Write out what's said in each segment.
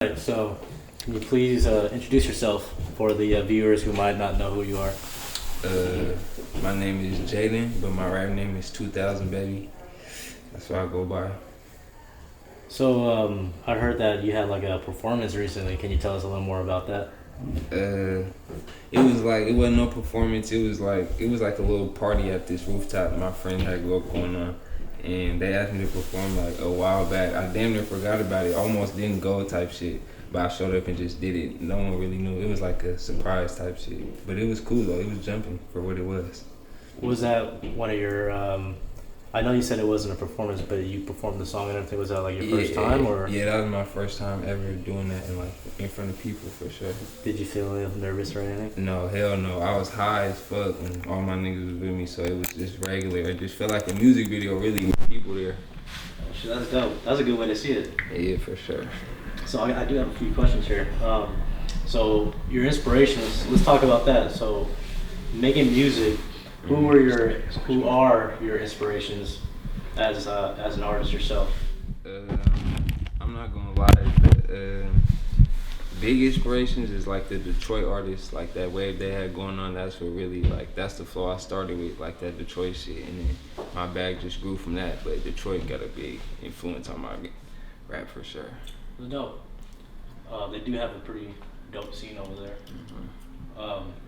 Right, so, can you please introduce yourself for the viewers who might not know who you are? Uh, my name is Jalen, but my rap name is 2000 Baby. That's what I go by. So, I heard that you had like a performance recently. Can you tell us a little more about that? Uh, it was like it wasn't no performance. It was like a little party at this rooftop my friend had grew up going on, and they asked me to perform like a while back. I damn near forgot about it. Almost didn't go type shit, but I showed up and just did it. No one really knew. It was like a surprise type shit, but it was cool though. It was jumping for what it was. Was that one of your? I know you said it wasn't a performance, but you performed the song and everything. Was that like your first time, or Yeah, that was my first time ever doing that in front of people for sure. did you feel nervous or anything? No, hell no. I was high as fuck and all my niggas was with me, so it was just regular. It just felt like a music video really with people there. Oh, shit, that's dope. That's a good way to see it. Yeah, for sure. So I do have a few questions here. So your inspirations. Let's talk about that. So making music. Who are your inspirations as an artist yourself? Uh, I'm not gonna lie. Big inspirations is like the Detroit artists, like that wave they had going on. That's what really like that's the flow I started with, like that Detroit shit, and then my bag just grew from that. But Detroit got a big influence on my rap for sure. Dope. They do have a pretty dope scene over there.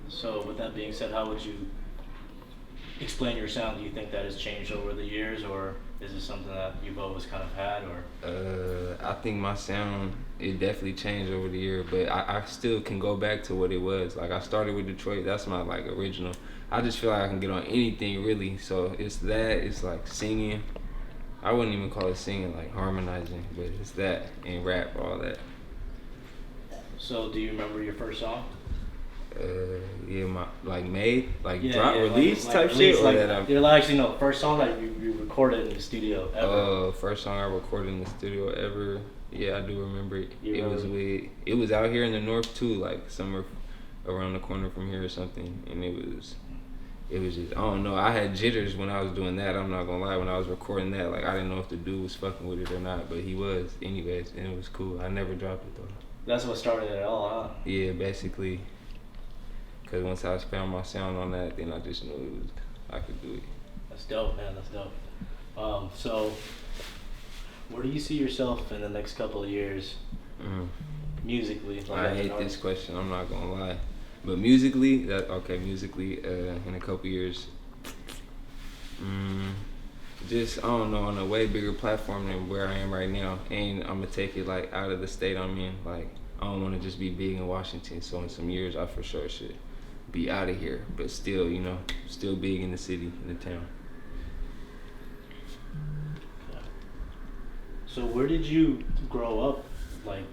So with that being said, how would you explain your sound? Do you think that has changed over the years, or is it something that you've always kind of had, or? I think my sound it definitely changed over the year, but I still can go back to what it was. Like I started with Detroit, that's my like original. I just feel like I can get on anything really. So it's that, it's like singing. I wouldn't even call it singing, like harmonizing, but it's that and rap, all that. So do you remember your first song? Yeah, my like made, like Yeah, drop yeah, release like type release, shit, or like that I'm. you're actually no first song that you recorded in the studio ever. First song I recorded in the studio ever. Yeah, I do remember it. You It was remember? it was out here in the north too, like somewhere around the corner from here or something, and it was just I don't know. I had jitters when I was doing that. I'm not gonna lie. When I was recording that, like I didn't know if the dude was fucking with it or not, but he was, anyways, and it was cool. I never dropped it though. That's what started it all, huh? Yeah, basically, because once I found my sound on that, then I just knew I could do it. That's dope, man. That's dope. So where do you see yourself in the next couple of years, Mm. musically? Like I as an hate this artist? question. I'm not gonna lie, but musically, musically, in a couple years, mm, just I don't know, on a way bigger platform than where I am right now, and I'm gonna take it like out of the state I'm in. Like I don't want to just be big in Washington. So in some years, I for sure should be out of here, but still, still big in the city, in the town. Yeah. So where did you grow up, like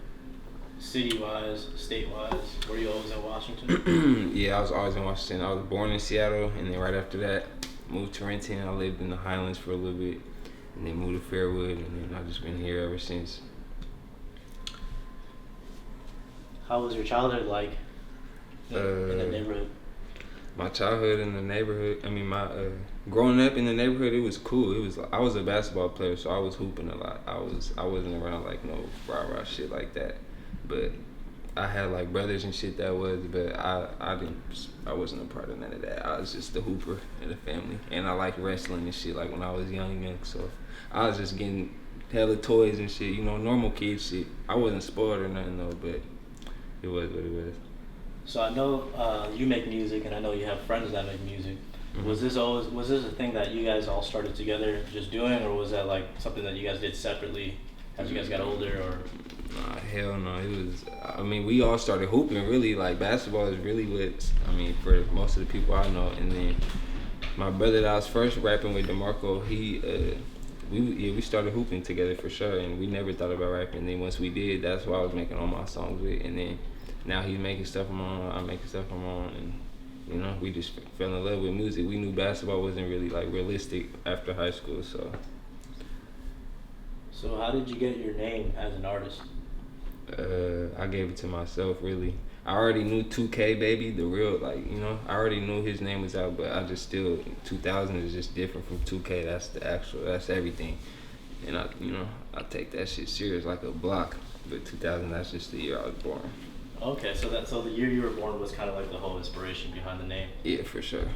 city-wise, state-wise? Were you always in Washington? Yeah, I was always in Washington. I was born in Seattle, and then right after that, moved to Renton. I lived in the Highlands for a little bit, and then moved to Fairwood, and then I've just been here ever since. How was your childhood like in the Uh, neighborhood? my childhood in the neighborhood. I mean, my growing up in the neighborhood, it was cool. It was I was a basketball player, so I was hooping a lot. I wasn't around like no rah shit like that, but I had like brothers and shit that was, but I wasn't a part of none of that. I was just the hooper in the family, and I like wrestling and shit like when I was young. So I was just getting hella toys and shit, normal kid shit. I wasn't spoiled or nothing though, but it was what it was. So I know you make music, and I know you have friends that make music. Mhm. Was this a thing that you guys all started together just doing, or was that like something that you guys did separately as you guys got older, or? Nah, hell no. It was. I mean, we all started hooping. Really, like basketball is really what. I mean, for most of the people I know. And then my brother that I was first rapping with, Demarco, we started hooping together for sure. And we never thought about rapping. And then once we did, that's what I was making all my songs with. And then now he's making stuff I'm on. I'm making stuff I'm on. And we just fell in love with music. We knew basketball wasn't really like realistic after high school. So how did you get your name as an artist? I gave it to myself, really. I already knew 2K Baby, the real, like, I already knew his name was out, but I just still, 2000 is just different from 2K. That's the actual, that's everything. And I take that shit serious like a block. But 2000, that's just the year I was born. Okay, so the year you were born was kind of like the whole inspiration behind the name. Yeah, for sure.